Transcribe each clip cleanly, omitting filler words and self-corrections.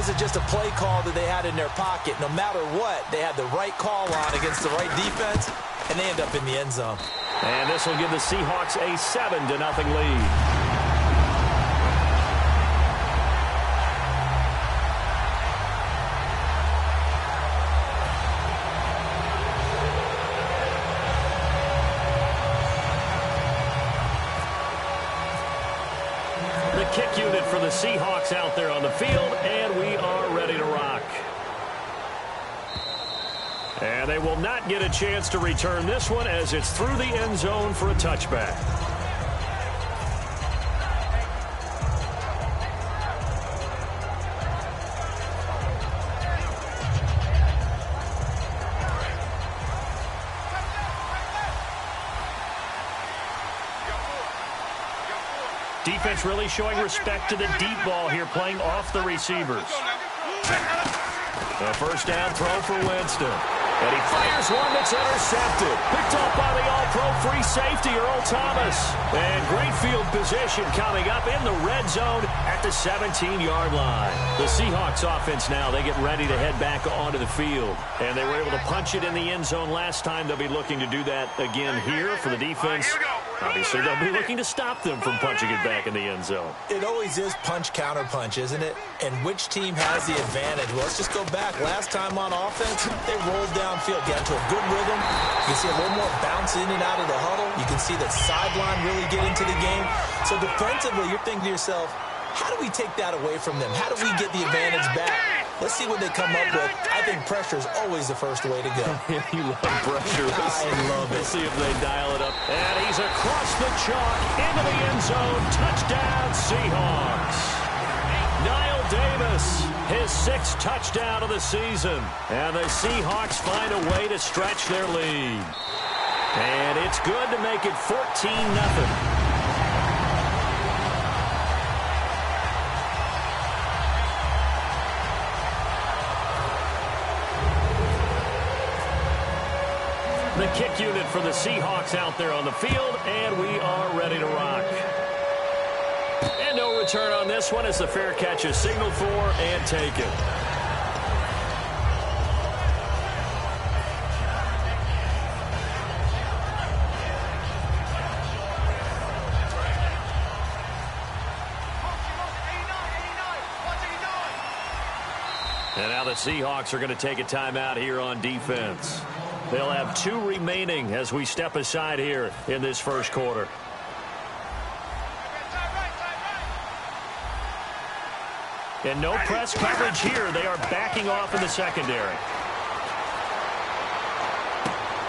wasn't just a play call that they had in their pocket. No matter what, they had the right call on against the right defense, and they end up in the end zone. And this will give the Seahawks a 7-0 lead. Kick unit for the Seahawks out there on the field, and we are ready to rock. And they will not get a chance to return this one as it's through the end zone for a touchback. Defense really showing respect to the deep ball here, playing off the receivers. The first down throw for Winston. And he fires one that's intercepted. Picked off by the all-pro free safety, Earl Thomas. And great field position coming up in the red zone at the 17-yard line. The Seahawks offense now, they get ready to head back onto the field. And they were able to punch it in the end zone last time. They'll be looking to do that again here for the defense. Obviously, they'll be looking to stop them from punching it back in the end zone. It always is punch-counter-punch, isn't it? And which team has the advantage? Well, let's just go back. Last time on offense, they rolled downfield, got into a good rhythm. You can see a little more bounce in and out of the huddle. You can see the sideline really get into the game. So defensively, you're thinking to yourself, how do we take that away from them? How do we get the advantage back? Let's see what they come up with. I think pressure is always the first way to go. You love pressure. I love it. Let's see if they dial it up. And he's across the chalk into the end zone. Touchdown, Seahawks. Niall Davis, his 6th touchdown of the season. And the Seahawks find a way to stretch their lead. And it's good to make it 14-0. The kick unit for the Seahawks out there on the field, and we are ready to rock. And no return on this one as the fair catch is signaled for and taken. And now the Seahawks are going to take a timeout here on defense. They'll have 2 remaining as we step aside here in this first quarter. And no press coverage here. They are backing off in the secondary.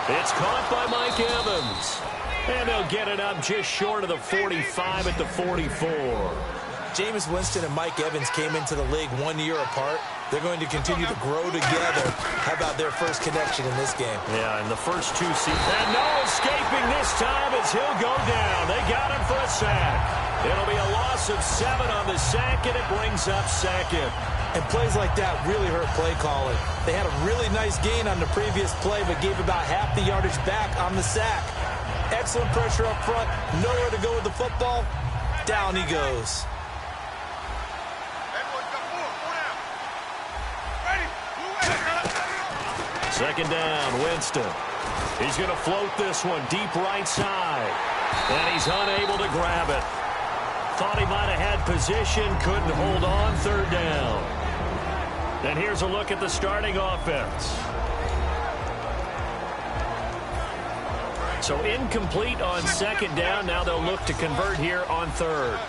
It's caught by Mike Evans. And they'll get it up just short of the 45 at the 44. Jameis Winston and Mike Evans came into the league 1 year apart. They're going to continue to grow together. How about their first connection in this game? Yeah, in the first 2 seasons. And no escaping this time as he'll go down. They got him for a sack. It'll be a loss of 7 on the sack, and it brings up 2nd. And plays like that really hurt play calling. They had a really nice gain on the previous play, but gave about half the yardage back on the sack. Excellent pressure up front. Nowhere to go with the football. Down he goes. Second down, Winston. He's going to float this one deep right side. And he's unable to grab it. Thought he might have had position, couldn't hold on. 3rd down. And here's a look at the starting offense. So incomplete on 2nd down. Now they'll look to convert here on 3rd.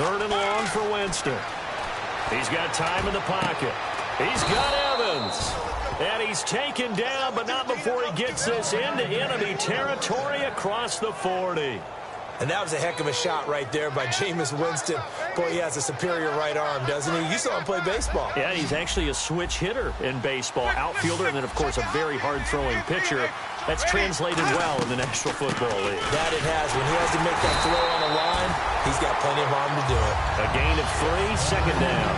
Third and long for Winston. He's got time in the pocket. He's got Evans. And he's taken down, but not before he gets this into enemy territory across the 40. And that was a heck of a shot right there by Jameis Winston. Boy, he has a superior right arm, doesn't he? You saw him play baseball. Yeah, he's actually a switch hitter in baseball. Outfielder, and then, of course, a very hard-throwing pitcher. That's translated well in the National Football League. That it has. When he has to make that throw on the line, he's got plenty of arm to do it. A gain of 3, 2nd down.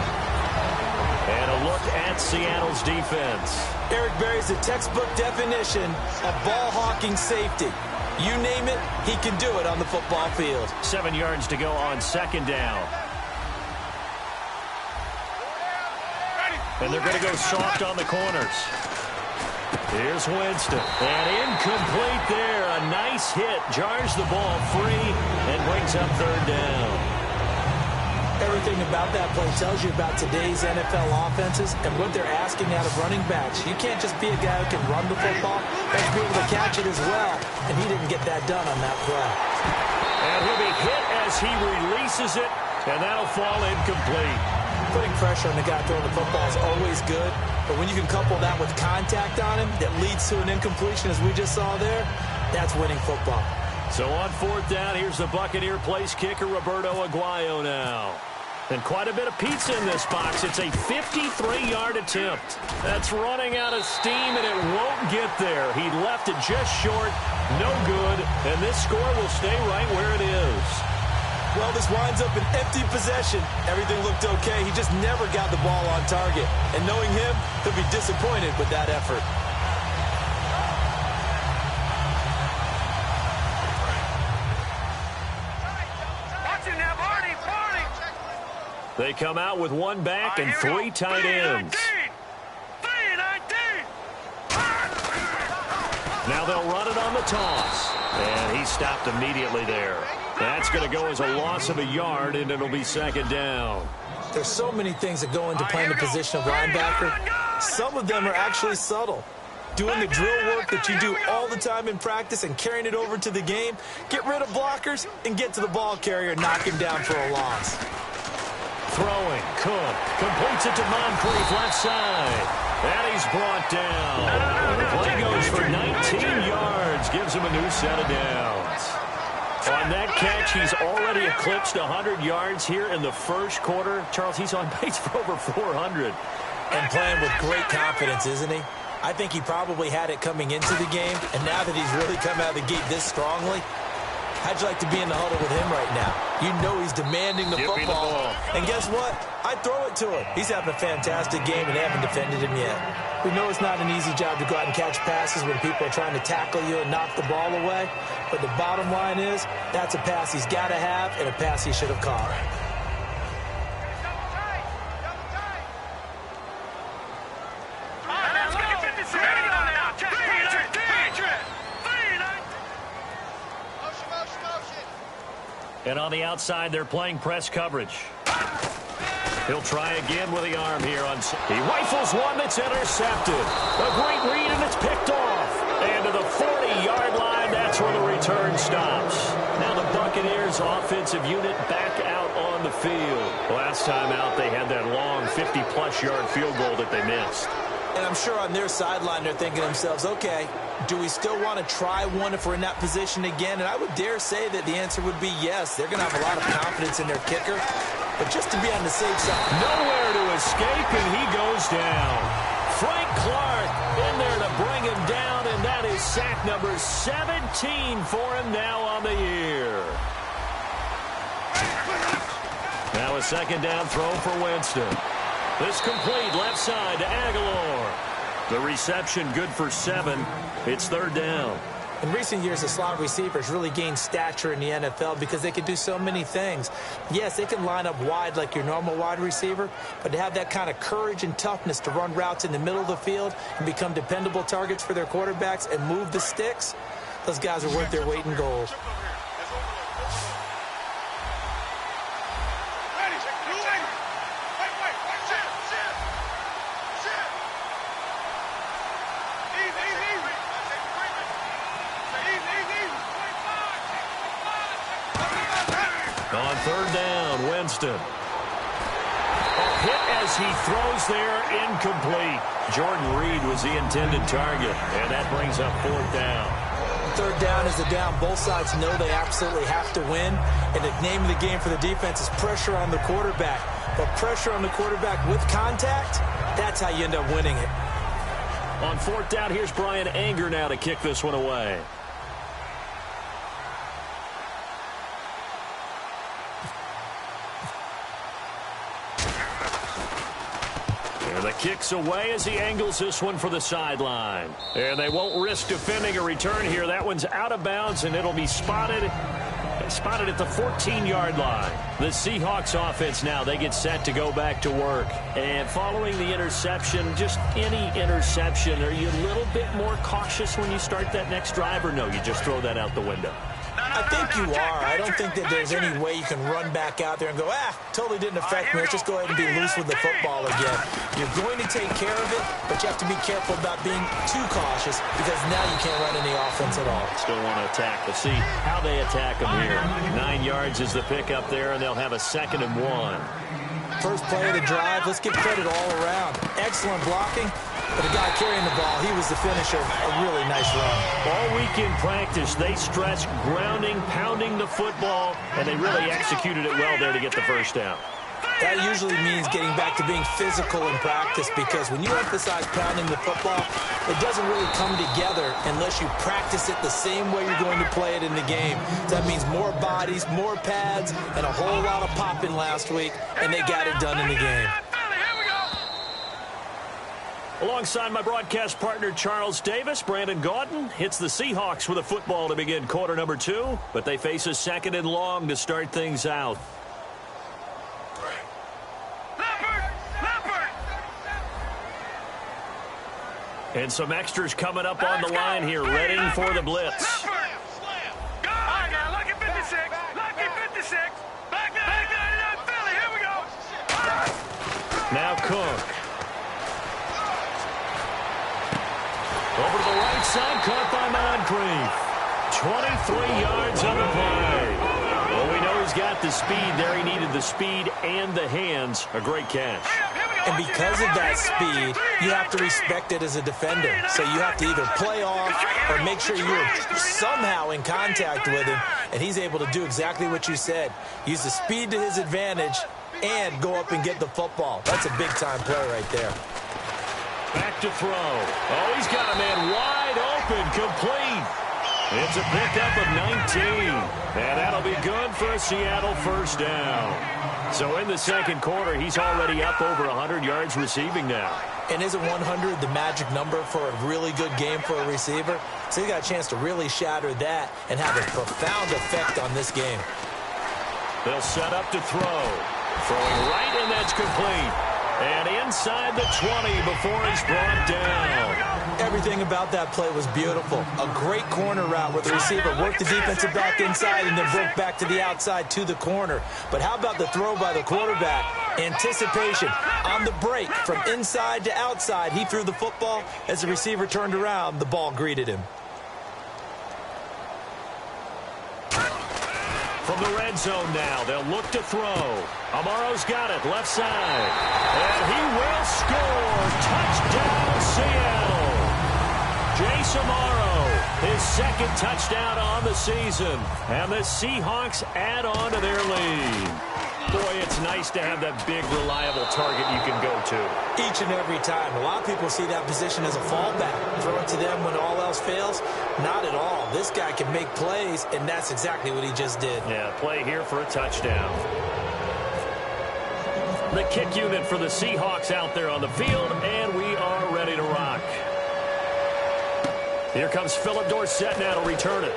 And a look at Seattle's defense. Eric Berry's the textbook definition of ball-hawking safety. You name it, he can do it on the football field. 7 yards to go on second down. And they're going to go soft on the corners. Here's Winston. And incomplete there. A nice hit. Jars the ball free and brings up third down. Everything about that play tells you about today's NFL offenses and what they're asking out of running backs. You can't just be a guy who can run the football. You have to be able to catch it as well. And he didn't get that done on that play. And he'll be hit as he releases it. And that'll fall incomplete. Putting pressure on the guy throwing the football is always good. But when you can couple that with contact on him that leads to an incompletion, as we just saw there, that's winning football. So on fourth down, here's the Buccaneer place kicker, Roberto Aguayo now. And quite a bit of pizza in this box. It's a 53-yard attempt. That's running out of steam, and it won't get there. He left it just short, no good, and this score will stay right where it is. Well, this winds up an empty possession. Everything looked okay. He just never got the ball on target. And knowing him, he'll be disappointed with that effort. They come out with one back and three tight ends. Now they'll run it on the toss. And he stopped immediately there. That's going to go as a loss of a yard, and it'll be second down. There's so many things that go into playing the position of linebacker. Some of them are actually subtle. Doing the drill work that you do all the time in practice and carrying it over to the game. Get rid of blockers and get to the ball carrier and knock him down for a loss. Throwing, Cook completes it to Moncrief left side. And he's brought down. The play goes for 19 yards, gives him a new set of downs. On that catch, he's already eclipsed 100 yards here in the first quarter. Charles, he's on pace for over 400. And playing with great confidence, isn't he? I think he probably had it coming into the game, and now that he's really come out of the gate this strongly, how'd you like to be in the huddle with him right now? You know he's demanding the football. And guess what? I'd throw it to him. He's having a fantastic game, and they haven't defended him yet. We know it's not an easy job to go out and catch passes when people are trying to tackle you and knock the ball away. But the bottom line is, that's a pass he's got to have and a pass he should have caught. And on the outside, they're playing press coverage. He'll try again with the arm here. He rifles one that's intercepted. A great read, and it's picked off. And to the 40-yard line, that's where the return stops. Now the Buccaneers offensive unit back out on the field. Last time out, they had that long 50-plus yard field goal that they missed. And I'm sure on their sideline, they're thinking to themselves, okay, do we still want to try one if we're in that position again? And I would dare say that the answer would be yes. They're going to have a lot of confidence in their kicker. But just to be on the safe side. Nowhere to escape, and he goes down. Frank Clark in there to bring him down, and that is sack number 17 for him now on the year. Now a second down throw for Winston. This complete left side to Aguilar. The reception good for 7. It's third down. In recent years, the slot receivers really gained stature in the NFL because they can do so many things. Yes, they can line up wide like your normal wide receiver, but to have that kind of courage and toughness to run routes in the middle of the field and become dependable targets for their quarterbacks and move the sticks, those guys are worth their weight in gold. On third down, Winston. A hit as he throws there, incomplete. Jordan Reed was the intended target, and that brings up fourth down. Third down is the down. Both sides know they absolutely have to win, and the name of the game for the defense is pressure on the quarterback. But pressure on the quarterback with contact, that's how you end up winning it. On fourth down, here's Brian Anger now to kick this one away. kicks away as he angles this one for the sideline. And they won't risk defending a return here. That one's out of bounds, and it'll be spotted at the 14-yard line. The Seahawks offense now, they get set to go back to work. And following the interception, just any interception, are you a little bit more cautious when you start that next drive, or no, you just throw that out the window? I think you are. I don't think that there's any way you can run back out there and go, totally didn't affect me. Let's just go ahead and be loose with the football again. You're going to take care of it, but you have to be careful about being too cautious because now you can't run any offense at all. Still want to attack. Let's see how they attack them here. 9 yards is the pickup there, and they'll have a 2nd and 1. First play of the drive. Let's give credit all around. Excellent blocking. But the guy carrying the ball, he was the finisher. A really nice run. All week in practice, they stressed grounding, pounding the football, and they really executed it well there to get the first down. That usually means getting back to being physical in practice because when you emphasize pounding the football, it doesn't really come together unless you practice it the same way you're going to play it in the game. That means more bodies, more pads, and a whole lot of popping last week, and they got it done in the game. Alongside my broadcast partner, Charles Davis, Brandon Gaudin hits the Seahawks with a football to begin quarter number 2, but they face a 2nd and long to start things out. And some extras coming up on the line here, ready for the blitz. Now Cook. Over to the right side, caught by Moncrief. 23 yards on the play. Well, we know he's got the speed there. He needed the speed and the hands. A great catch. And because of that speed, you have to respect it as a defender. So you have to either play off or make sure you're somehow in contact with him. And he's able to do exactly what you said. Use the speed to his advantage and go up and get the football. That's a big-time play right there. Back to throw. Oh, he's got a man wide open, complete. It's a pickup of 19. And that'll be good for a Seattle first down. So in the second quarter, he's already up over 100 yards receiving now. And isn't 100 the magic number for a really good game for a receiver? So he got a chance to really shatter that and have a profound effect on this game. They'll set up to throw. Throwing right, and that's complete. And inside the 20 before he's brought down. Everything about that play was beautiful. A great corner route where the receiver worked the defensive back inside and then broke back to the outside to the corner. But how about the throw by the quarterback? Anticipation on the break from inside to outside. He threw the football. As the receiver turned around, the ball greeted him. From the red zone now, they'll look to throw. Amaro's got it, left side. And he will score. Touchdown, Seattle. Jace Amaro, his 2nd touchdown on the season. And the Seahawks add on to their lead. Boy, it's nice to have that big, reliable target you can go to. Each and every time. A lot of people see that position as a fallback. Throw it to them when all else fails. Not at all. This guy can make plays, and that's exactly what he just did. Yeah, play here for a touchdown. The kick unit for the Seahawks out there on the field, and we are ready to rock. Here comes Philip Dorsett now to return it.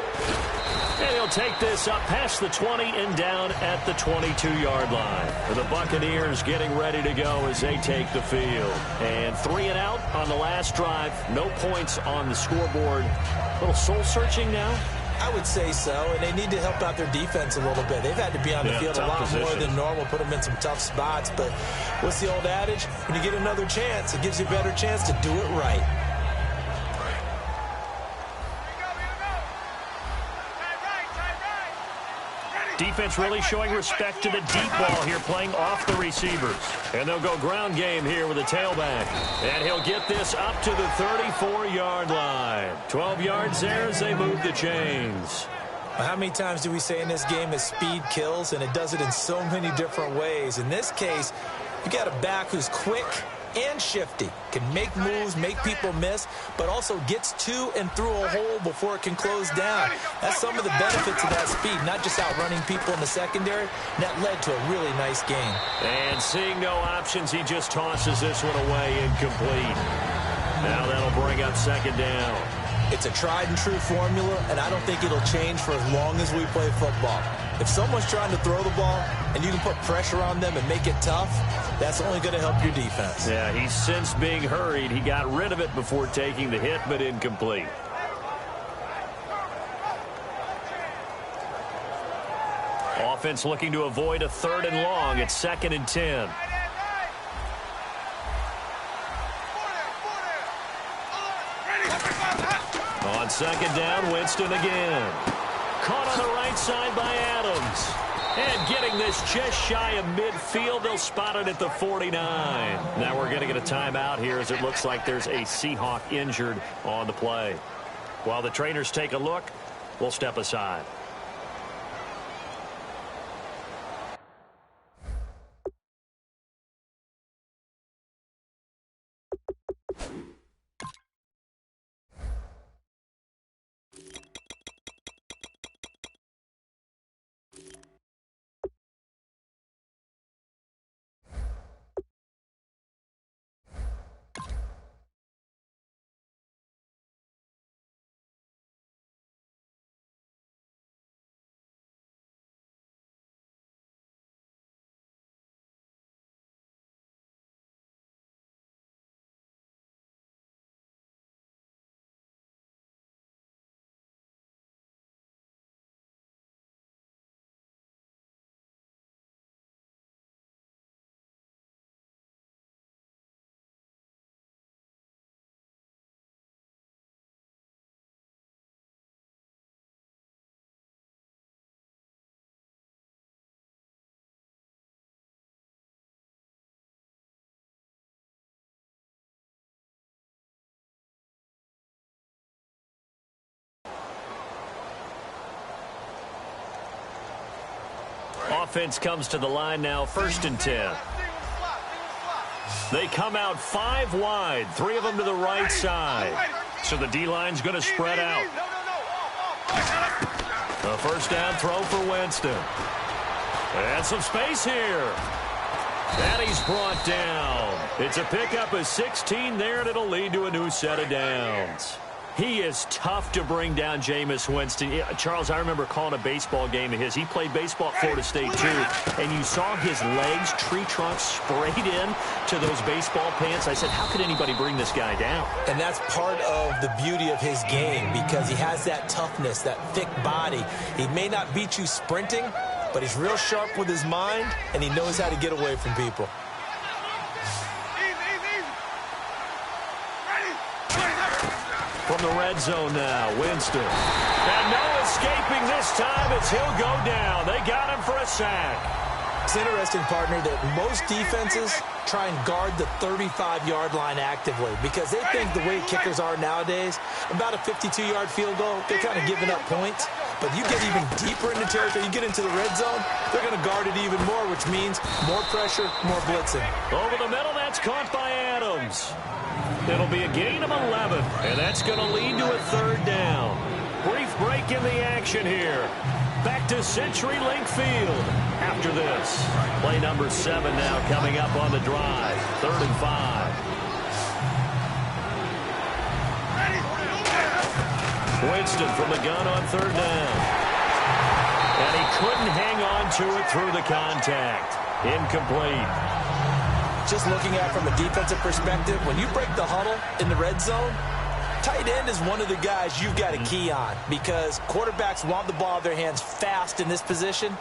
And he'll take this up past the 20 and down at the 22-yard line. The Buccaneers getting ready to go as they take the field. And 3 and out on the last drive. No points on the scoreboard. A little soul-searching now. I would say so, and they need to help out their defense a little bit. They've had to be on the field a lot more than normal, put them in some tough spots. But what's the old adage? When you get another chance, it gives you a better chance to do it right. Defense really showing respect to the deep ball here, playing off the receivers. And they'll go ground game here with a tailback. And he'll get this up to the 34-yard line. 12 yards there as they move the chains. Well, how many times do we say in this game that speed kills, and it does it in so many different ways? In this case, you got a back who's quick, and shifty. Can make moves, make people miss, but also gets to and through a hole before it can close down. That's some of the benefits of that speed, not just outrunning people in the secondary. And that led to a really nice game. And seeing no options, he just tosses this one away, incomplete. Now that'll bring up second down. It's a tried-and-true formula, and I don't think it'll change for as long as we play football. If someone's trying to throw the ball and you can put pressure on them and make it tough, that's only going to help your defense. Yeah, he's since being hurried. He got rid of it before taking the hit, but incomplete. Offense looking to avoid a 3rd and long. It's 2nd and 10. On 2nd down, Winston again. Caught on the right side by Adams. And getting this just shy of midfield, they'll spot it at the 49. Now we're going to get a timeout here as it looks like there's a Seahawk injured on the play. While the trainers take a look, we'll step aside. Offense comes to the line now, 1st and 10. They come out 5 wide, 3 of them to the right side. So the D-line's going to spread out. A 1st down throw for Winston. And some space here. And he's brought down. It's a pickup of 16 there, and it'll lead to a new set of downs. He is tough to bring down, Jameis Winston. Charles, I remember calling a baseball game of his. He played baseball at Florida State, too. And you saw his legs, tree trunks sprayed in to those baseball pants. I said, how could anybody bring this guy down? And that's part of the beauty of his game because he has that toughness, that thick body. He may not beat you sprinting, but he's real sharp with his mind, and he knows how to get away from people. From the red zone now, Winston. And no escaping this time as he'll go down. They got him for a sack. It's interesting, partner, that most defenses try and guard the 35-yard line actively because they think the way kickers are nowadays, about a 52-yard field goal, they're kind of giving up points. But you get even deeper into territory, you get into the red zone, they're going to guard it even more, which means more pressure, more blitzing. Over the middle, that's caught by Adams. It'll be a gain of 11, and that's going to lead to a 3rd down. Brief break in the action here. Back to CenturyLink Field after this. Play number 7 now coming up on the drive. 3rd and 5. Winston from the gun on 3rd down. And he couldn't hang on to it through the contact. Incomplete. Just looking at it from a defensive perspective, when you break the huddle in the red zone, tight end is one of the guys you've got a key on because quarterbacks want the ball in their hands fast in this position,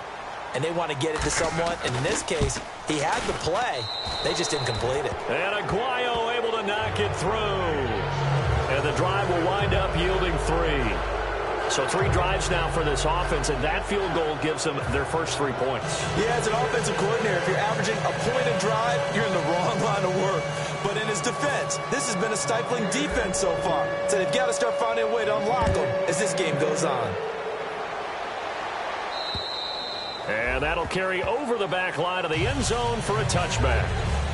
and they want to get it to someone. And in this case, he had the play. They just didn't complete it. And Aguayo able to knock it through. And the drive will wind up yielding 3. So 3 drives now for this offense, and that field goal gives them their first 3 points. Yeah, as an offensive coordinator, if you're averaging a point a drive, you're in the wrong line of work. But in his defense, this has been a stifling defense so far. So they've got to start finding a way to unlock them as this game goes on. And that'll carry over the back line of the end zone for a touchback.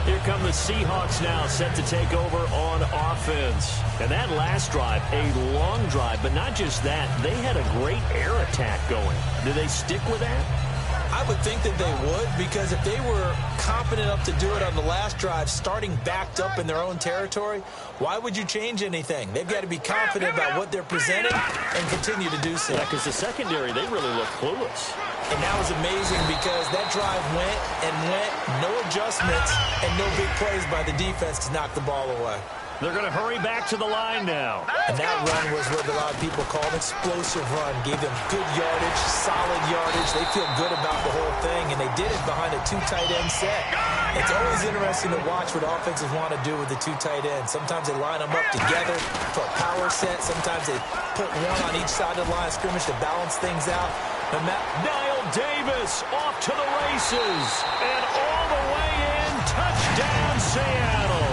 Here come the Seahawks now, set to take over on offense. And that last drive, a long drive, but not just that. They had a great air attack going. Do they stick with that? I would think that they would, because if they were competent enough to do it on the last drive, starting backed up in their own territory, why would you change anything? They've got to be confident about what they're presenting and continue to do so. Yeah, because the secondary, they really look clueless. And that was amazing because that drive went and went, no adjustments, and no big plays by the defense to knock the ball away. They're going to hurry back to the line now. And that run was what a lot of people call an explosive run. Gave them good yardage, solid yardage. They feel good about the whole thing, and they did it behind a two tight end set. It's always interesting to watch what offenses want to do with the two tight ends. Sometimes they line them up together for a power set. Sometimes they put one on each side of the line of scrimmage to balance things out. Niall Davis off to the races. And all the way in, touchdown Seattle.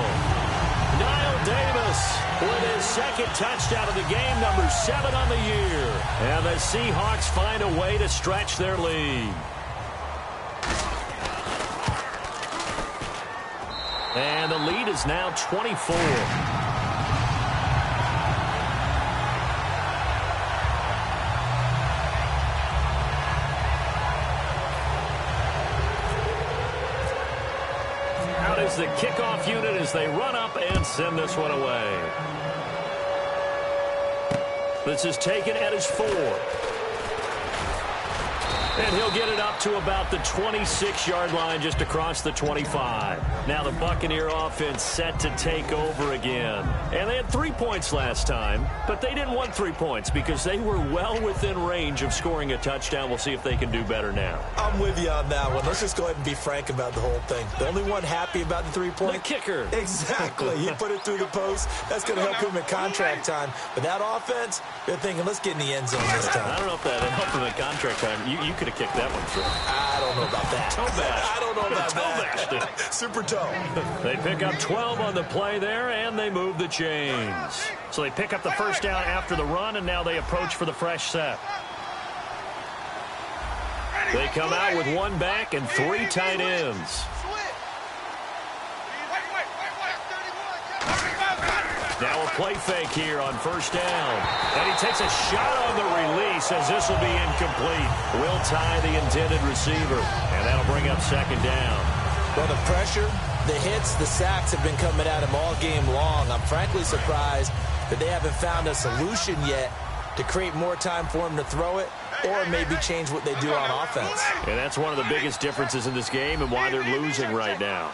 Niall Davis with his second touchdown of the game, number 7 on the year. And the Seahawks find a way to stretch their lead. And the lead is now 24. The kickoff unit as they run up and send this one away. This is taken at his 4. And he'll get it up to about the 26-yard line, just across the 25. Now the Buccaneer offense set to take over again. And they had 3 points last time, but they didn't want 3 points because they were well within range of scoring a touchdown. We'll see if they can do better now. I'm with you on that one. Let's just go ahead and be frank about the whole thing. The only one happy about the 3-point? The kicker. Exactly. He put it through the post. That's going to help him at contract time. But that offense, they're thinking, let's get in the end zone this time. I don't know if that helped him at contract time. You could have kicked that one through. I don't know about that. Toe bash. I don't know about that. Toe Super toe. They pick up 12 on the play there, and they move the chains. So they pick up the first down after the run, and now they approach for the fresh set. They come out with 1 back and 3 tight ends. Now a play fake here on first down. And he takes a shot on the release as this will be incomplete. Will tie the intended receiver. And that'll bring up second down. Well, the pressure, the hits, the sacks have been coming at him all game long. I'm frankly surprised that they haven't found a solution yet to create more time for him to throw it or maybe change what they do on offense. And that's one of the biggest differences in this game and why they're losing right now.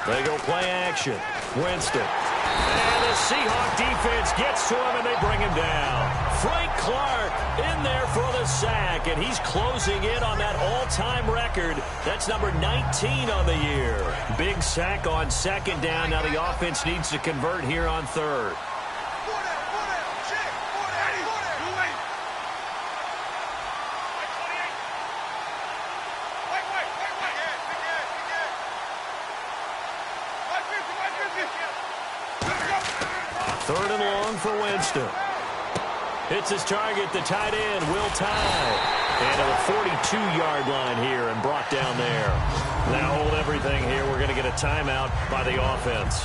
They go play action. Winston. And the Seahawk defense gets to him, and they bring him down. Frank Clark in there for the sack, and he's closing in on that all-time record. That's number 19 on the year. Big sack on second down. Now the offense needs to convert here on third. Third and long for Winston. Hits his target, the tight end, Will Tye. And to the 42-yard line here and brought down there. Now hold everything here. We're going to get a timeout by the offense.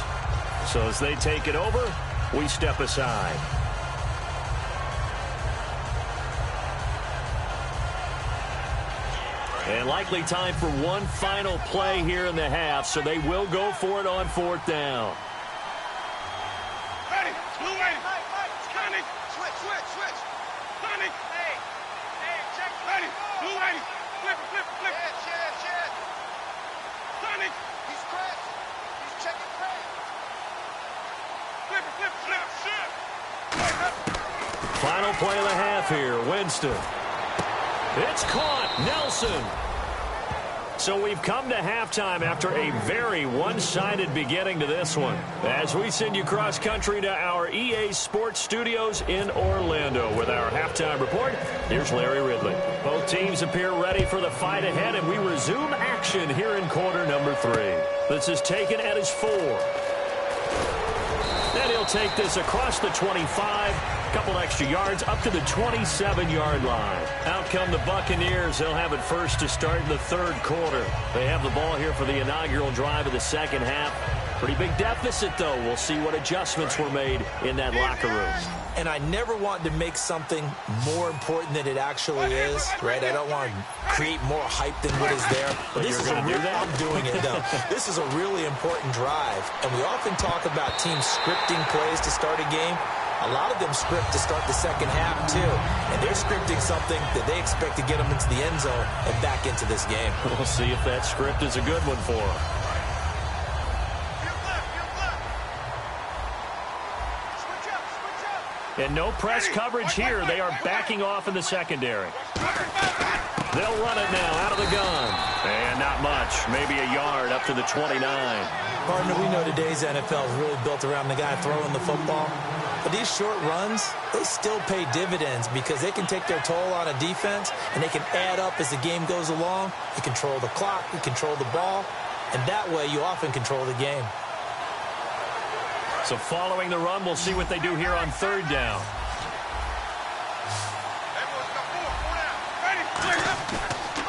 So as they take it over, we step aside. And likely time for one final play here in the half, so they will go for it on fourth down. Final play of the half here. Winston. It's caught. Nelson. So we've come to halftime after a very one-sided beginning to this one. As we send you cross-country to our EA Sports Studios in Orlando with our halftime report, here's Larry Ridley. Both teams appear ready for the fight ahead, and we resume action here in quarter number 3. This is taken at his 4. And he'll take this across the 25, a couple extra yards, up to the 27-yard line. Out come the Buccaneers. They'll have it first to start in the third quarter. They have the ball here for the inaugural drive of the second half. Pretty big deficit, though. We'll see what adjustments were made in that locker room. And I never want to make something more important than it actually is, right? I don't want to create more hype than what is there. But this you're is going to do that? I'm doing it, though. This is a really important drive. And we often talk about teams scripting plays to start a game. A lot of them script to start the second half, too. And they're scripting something that they expect to get them into the end zone and back into this game. We'll see if that script is a good one for them. And no press coverage here. They are backing off in the secondary. They'll run it now out of the gun. And not much. Maybe a yard up to the 29. Partner, we know today's NFL is really built around the guy throwing the football. But these short runs, they still pay dividends because they can take their toll on a defense and they can add up as the game goes along. You control the clock, you control the ball, and that way you often control the game. So following the run, we'll see what they do here on third down.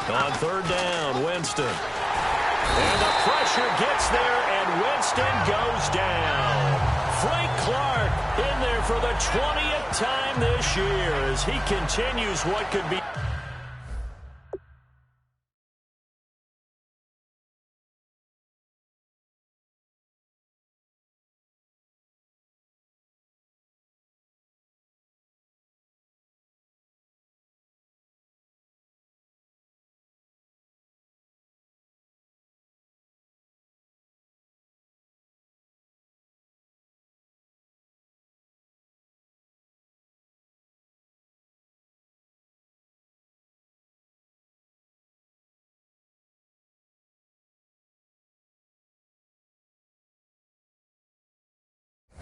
On third down, Winston. And the pressure gets there, and Winston goes down. Frank Clark in there for the 20th time this year as he continues what could be.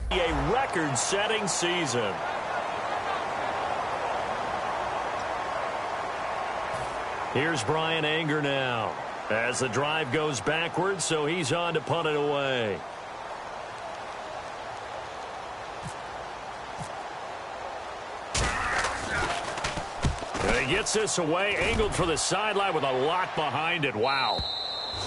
A record-setting season. Here's Bryan Anger now as the drive goes backwards, so he's on to punt it away. And he gets this away, angled for the sideline with a lot behind it. Wow.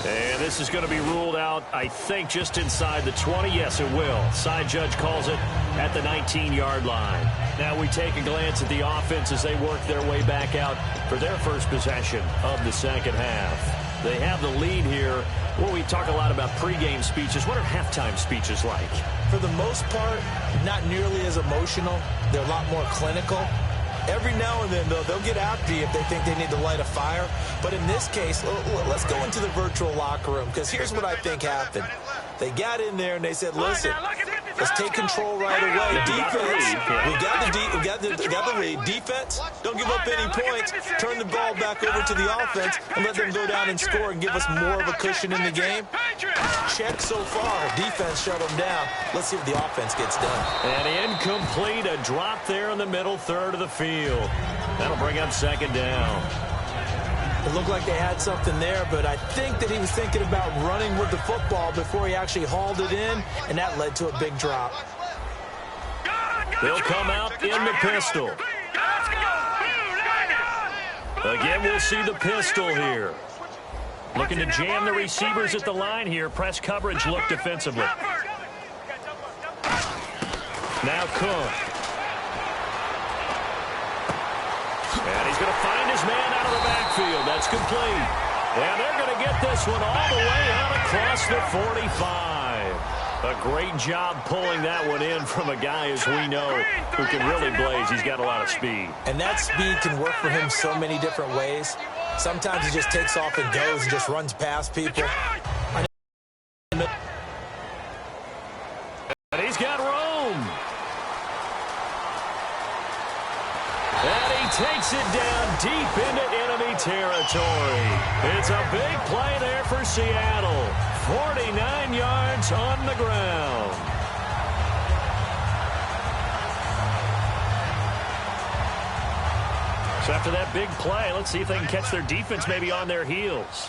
And this is going to be ruled out, I think, just inside the 20. Yes, it will. Side judge calls it at the 19-yard line. Now we take a glance at the offense as they work their way back out for their first possession of the second half. They have the lead here. Well, we talk a lot about pregame speeches. What are halftime speeches like? For the most part, not nearly as emotional. They're a lot more clinical. Every now and then, though, they'll get after you if they think they need to light a fire. But in this case, let's go into the virtual locker room, because here's what I think happened. They got in there and they said, listen, let's take control right away. Defense, we got the lead. Defense, don't give up any points. Turn the ball back over to the offense and let them go down and score and give us more of a cushion in the game. Check so far. Defense shut them down. Let's see what the offense gets done. And incomplete, a drop there in the middle third of the field. That'll bring up second down. It looked like they had something there, but I think that he was thinking about running with the football before he actually hauled it in, and that led to a big drop. They'll come out in the pistol. Again, we'll see the pistol here. Looking to jam the receivers at the line here. Press coverage look defensively. Now Cook. And he's going to find his man out of the backfield. That's complete. And they're going to get this one all the way out across the 45. A great job pulling that one in from a guy, as we know, who can really blaze. He's got a lot of speed. And that speed can work for him so many different ways. Sometimes he just takes off and goes and just runs past people. And he's got room. And he takes it down deep into enemy territory. It's a big play there for Seattle. 49 yards on the ground. So after that big play, let's see if they can catch their defense maybe on their heels.